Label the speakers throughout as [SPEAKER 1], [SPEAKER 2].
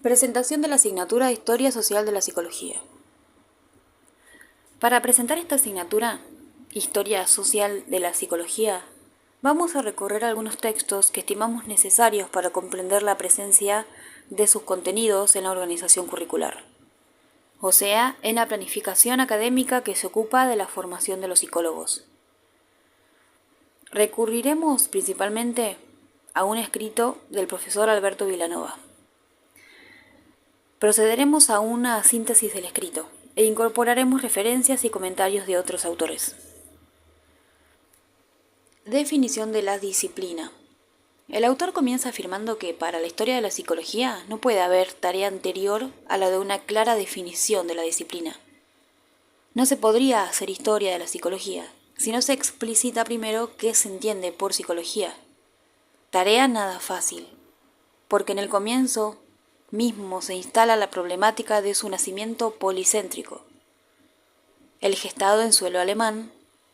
[SPEAKER 1] Presentación de la asignatura de Historia Social de la Psicología. Para presentar esta asignatura, Historia Social de la Psicología, vamos a recorrer algunos textos que estimamos necesarios para comprender la presencia de sus contenidos en la organización curricular, o sea, en la planificación académica que se ocupa de la formación de los psicólogos. Recurriremos principalmente a un escrito del profesor Alberto Vilanova. Procederemos a una síntesis del escrito e incorporaremos referencias y comentarios de otros autores. Definición de la disciplina. El autor comienza afirmando que para la historia de la psicología no puede haber tarea anterior a la de una clara definición de la disciplina. No se podría hacer historia de la psicología si no se explicita primero qué se entiende por psicología. Tarea nada fácil, porque en el comienzo mismo se instala la problemática de su nacimiento policéntrico. El gestado en suelo alemán,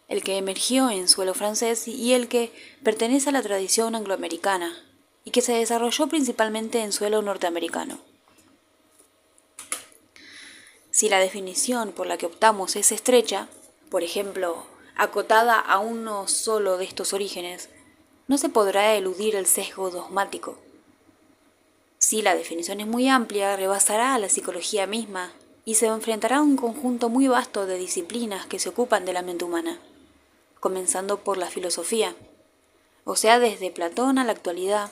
[SPEAKER 1] el que emergió en suelo francés y el que pertenece a la tradición angloamericana y que se desarrolló principalmente en suelo norteamericano. Si la definición por la que optamos es estrecha, por ejemplo, acotada a uno solo de estos orígenes, no se podrá eludir el sesgo dogmático. Si la definición es muy amplia, rebasará a la psicología misma y se enfrentará a un conjunto muy vasto de disciplinas que se ocupan de la mente humana, comenzando por la filosofía, o sea, desde Platón a la actualidad,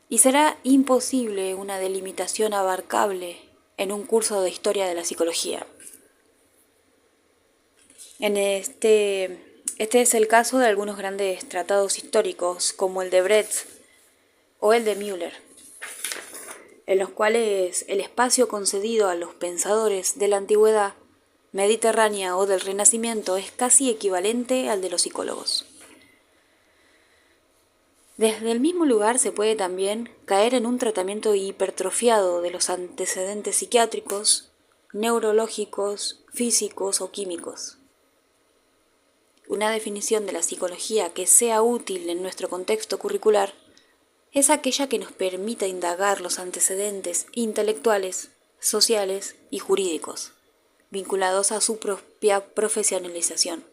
[SPEAKER 1] y será imposible una delimitación abarcable en un curso de historia de la psicología. Este es el caso de algunos grandes tratados históricos, como el de Brecht o el de Müller, en los cuales el espacio concedido a los pensadores de la antigüedad mediterránea o del Renacimiento es casi equivalente al de los psicólogos. Desde el mismo lugar se puede también caer en un tratamiento hipertrofiado de los antecedentes psiquiátricos, neurológicos, físicos o químicos. Una definición de la psicología que sea útil en nuestro contexto curricular es aquella que nos permita indagar los antecedentes intelectuales, sociales y jurídicos, vinculados a su propia profesionalización,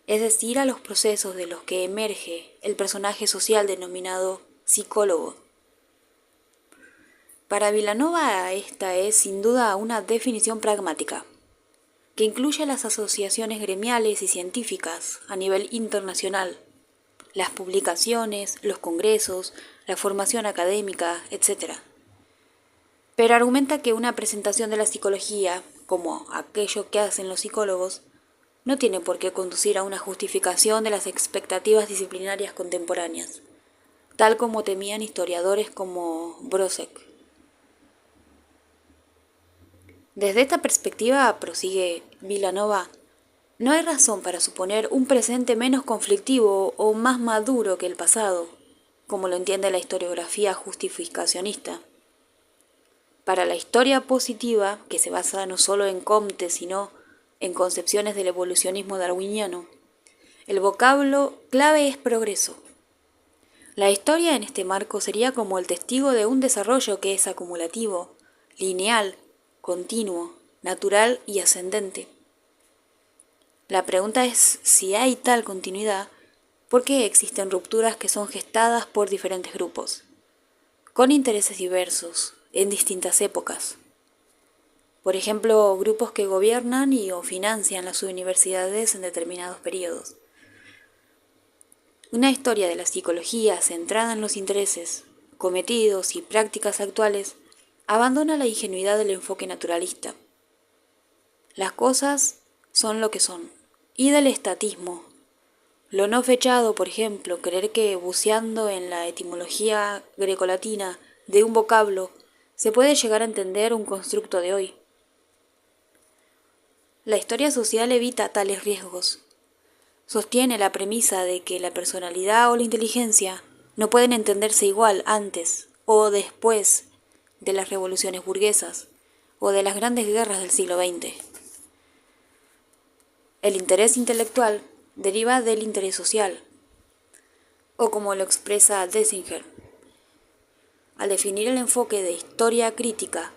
[SPEAKER 1] es decir, a los procesos de los que emerge el personaje social denominado psicólogo. Para Vilanova esta es sin duda una definición pragmática, que incluye las asociaciones gremiales y científicas a nivel internacional, las publicaciones, los congresos, la formación académica, etc. Pero argumenta que una presentación de la psicología, como aquello que hacen los psicólogos, no tiene por qué conducir a una justificación de las expectativas disciplinarias contemporáneas, tal como temían historiadores como Brossek. Desde esta perspectiva, prosigue Vilanova, no hay razón para suponer un presente menos conflictivo o más maduro que el pasado, como lo entiende la historiografía justificacionista. Para la historia positiva, que se basa no solo en Comte, sino en concepciones del evolucionismo darwiniano, el vocablo clave es progreso. La historia en este marco sería como el testigo de un desarrollo que es acumulativo, lineal, continuo, natural y ascendente. La pregunta es si hay tal continuidad, ¿por qué existen rupturas que son gestadas por diferentes grupos, con intereses diversos, en distintas épocas? Por ejemplo, grupos que gobiernan y o financian las universidades en determinados periodos. Una historia de la psicología centrada en los intereses, cometidos y prácticas actuales abandona la ingenuidad del enfoque naturalista. Las cosas son lo que son. Y del estatismo. Lo no fechado, por ejemplo, creer que buceando en la etimología grecolatina de un vocablo se puede llegar a entender un constructo de hoy. La historia social evita tales riesgos. Sostiene la premisa de que la personalidad o la inteligencia no pueden entenderse igual antes o después de las revoluciones burguesas o de las grandes guerras del siglo XX. El interés intelectual deriva del interés social, o como lo expresa Dessinger, al definir el enfoque de historia crítica,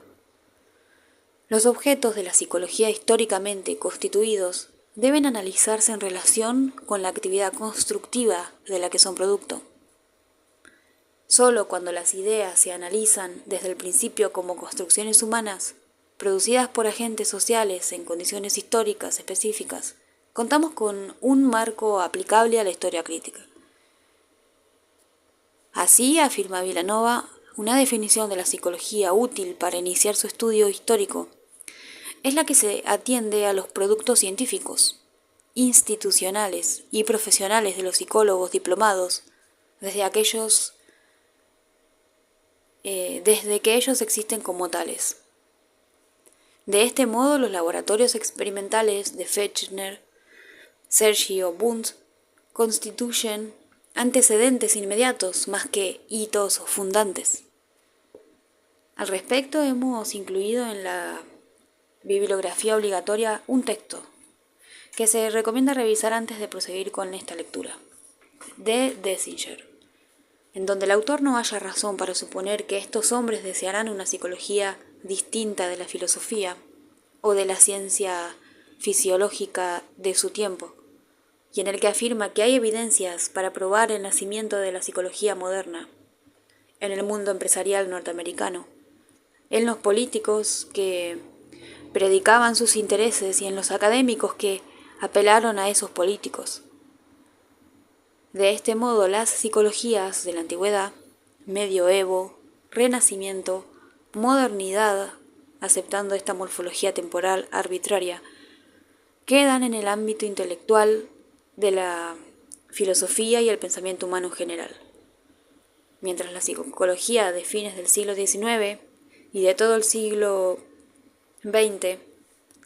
[SPEAKER 1] los objetos de la psicología históricamente constituidos deben analizarse en relación con la actividad constructiva de la que son producto. Solo cuando las ideas se analizan desde el principio como construcciones humanas, producidas por agentes sociales en condiciones históricas específicas, contamos con un marco aplicable a la historia crítica. Así, afirma Vilanova, una definición de la psicología útil para iniciar su estudio histórico es la que se atiende a los productos científicos, institucionales y profesionales de los psicólogos diplomados, desde que ellos existen como tales. De este modo, los laboratorios experimentales de Fechner, Sergio Wundt constituyen antecedentes inmediatos más que hitos fundantes. Al respecto, hemos incluido en la bibliografía obligatoria un texto que se recomienda revisar antes de proseguir con esta lectura, de Dessinger, en donde el autor no haya razón para suponer que estos hombres desearán una psicología distinta de la filosofía o de la ciencia fisiológica de su tiempo, y en el que afirma que hay evidencias para probar el nacimiento de la psicología moderna en el mundo empresarial norteamericano, en los políticos que predicaban sus intereses y en los académicos que apelaron a esos políticos. De este modo, las psicologías de la antigüedad, medioevo, renacimiento, modernidad, aceptando esta morfología temporal arbitraria, quedan en el ámbito intelectual de la filosofía y el pensamiento humano en general. Mientras la psicología de fines del siglo XIX y de todo el siglo XX,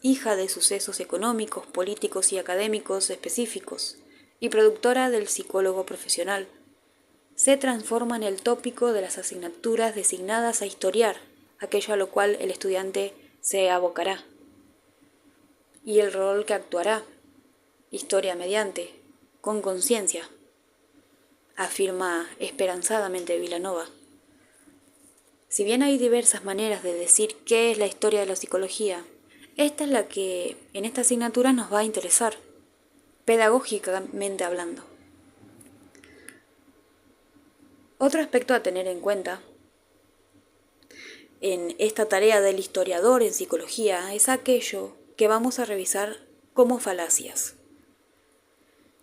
[SPEAKER 1] hija de sucesos económicos, políticos y académicos específicos, y productora del psicólogo profesional, se transforma en el tópico de las asignaturas designadas a historiar, aquello a lo cual el estudiante se abocará, y el rol que actuará, historia mediante, con conciencia, afirma esperanzadamente Vilanova. Si bien hay diversas maneras de decir qué es la historia de la psicología, esta es la que en esta asignatura nos va a interesar, pedagógicamente hablando. Otro aspecto a tener en cuenta en esta tarea del historiador en psicología es aquello que vamos a revisar como falacias.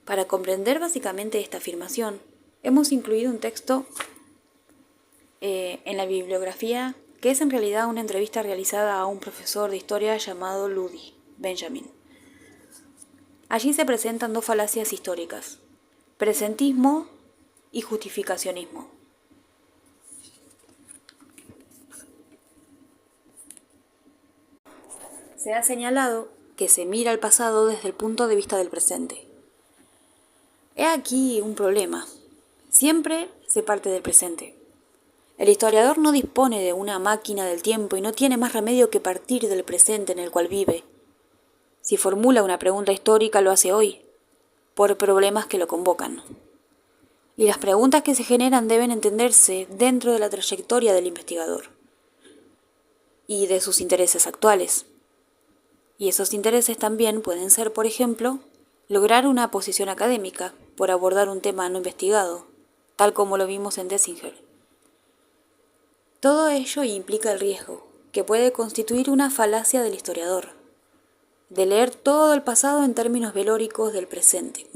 [SPEAKER 1] Para comprender básicamente esta afirmación, hemos incluido un texto en la bibliografía que es en realidad una entrevista realizada a un profesor de historia llamado Ludi Benjamin. Allí se presentan dos falacias históricas: presentismo y justificacionismo. Se ha señalado que se mira al pasado desde el punto de vista del presente. He aquí un problema. Siempre se parte del presente. El historiador no dispone de una máquina del tiempo y no tiene más remedio que partir del presente en el cual vive. Si formula una pregunta histórica, lo hace hoy, por problemas que lo convocan. Y las preguntas que se generan deben entenderse dentro de la trayectoria del investigador y de sus intereses actuales. Y esos intereses también pueden ser, por ejemplo, lograr una posición académica por abordar un tema no investigado, tal como lo vimos en Dessinger. Todo ello implica el riesgo, que puede constituir una falacia del historiador, de leer todo el pasado en términos valóricos del presente,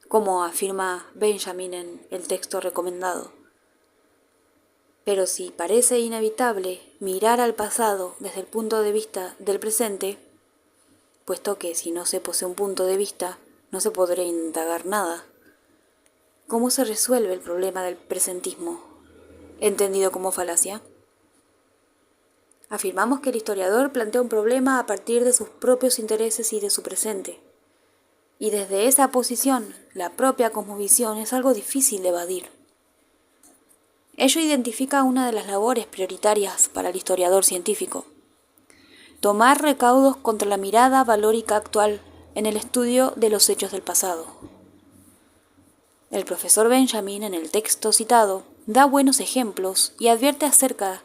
[SPEAKER 1] como afirma Benjamin en el texto recomendado. Pero si parece inevitable mirar al pasado desde el punto de vista del presente, puesto que si no se posee un punto de vista, no se podrá indagar nada, ¿cómo se resuelve el problema del presentismo, entendido como falacia? Afirmamos que el historiador plantea un problema a partir de sus propios intereses y de su presente. Y desde esa posición, la propia cosmovisión es algo difícil de evadir. Ello identifica una de las labores prioritarias para el historiador científico: tomar recaudos contra la mirada valórica actual en el estudio de los hechos del pasado. El profesor Benjamin, en el texto citado, da buenos ejemplos y advierte acerca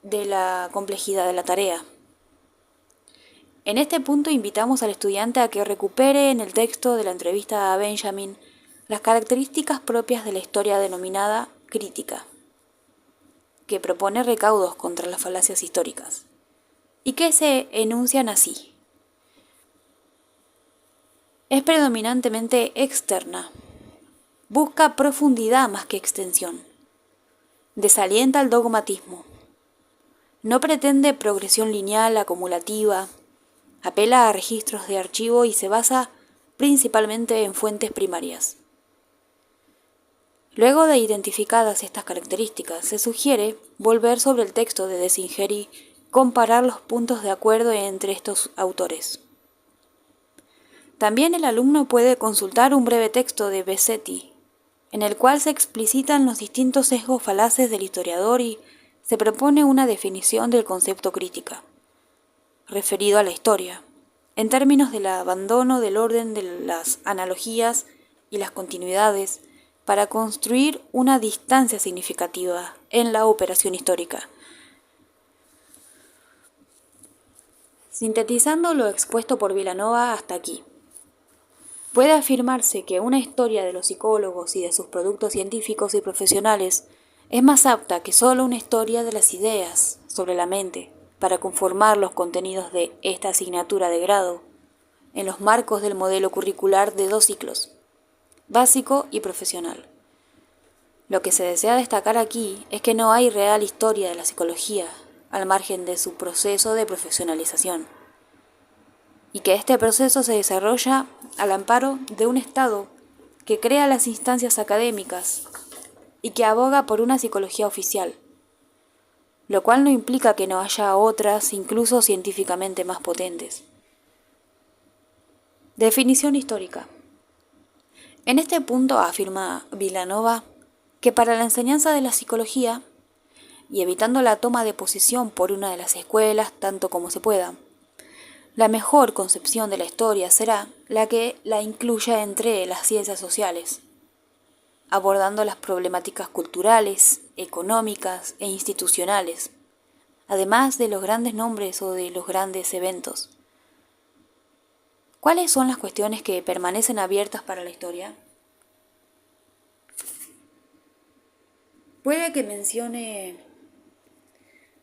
[SPEAKER 1] de la complejidad de la tarea. En este punto invitamos al estudiante a que recupere en el texto de la entrevista a Benjamin las características propias de la historia denominada crítica, que propone recaudos contra las falacias históricas, y que se enuncian así. Es predominantemente externa, busca profundidad más que extensión, desalienta el dogmatismo, no pretende progresión lineal acumulativa, apela a registros de archivo y se basa principalmente en fuentes primarias. Luego de identificadas estas características, se sugiere volver sobre el texto de De Singer y comparar los puntos de acuerdo entre estos autores. También el alumno puede consultar un breve texto de Besetti, en el cual se explicitan los distintos sesgos falaces del historiador y se propone una definición del concepto crítica, referido a la historia, en términos del abandono del orden de las analogías y las continuidades, para construir una distancia significativa en la operación histórica. Sintetizando lo expuesto por Vilanova hasta aquí, puede afirmarse que una historia de los psicólogos y de sus productos científicos y profesionales es más apta que solo una historia de las ideas sobre la mente para conformar los contenidos de esta asignatura de grado en los marcos del modelo curricular de 2 ciclos, básico y profesional. Lo que se desea destacar aquí es que no hay real historia de la psicología al margen de su proceso de profesionalización, y que este proceso se desarrolla al amparo de un Estado que crea las instancias académicas y que aboga por una psicología oficial, lo cual no implica que no haya otras, incluso científicamente más potentes. Definición histórica. En este punto afirma Vilanova que para la enseñanza de la psicología, y evitando la toma de posición por una de las escuelas tanto como se pueda, la mejor concepción de la historia será la que la incluya entre las ciencias sociales, abordando las problemáticas culturales, económicas e institucionales, además de los grandes nombres o de los grandes eventos. ¿Cuáles son las cuestiones que permanecen abiertas para la historia?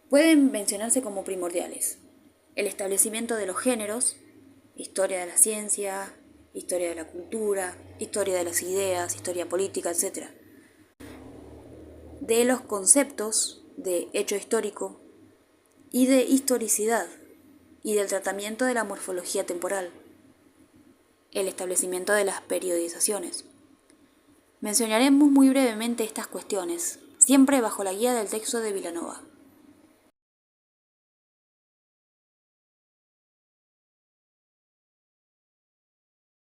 [SPEAKER 1] Pueden mencionarse como primordiales: el establecimiento de los géneros, historia de la ciencia, historia de la cultura, historia de las ideas, historia política, etc. De los conceptos de hecho histórico y de historicidad, y del tratamiento de la morfología temporal, el establecimiento de las periodizaciones. Mencionaremos muy brevemente estas cuestiones, siempre bajo la guía del texto de Vilanova.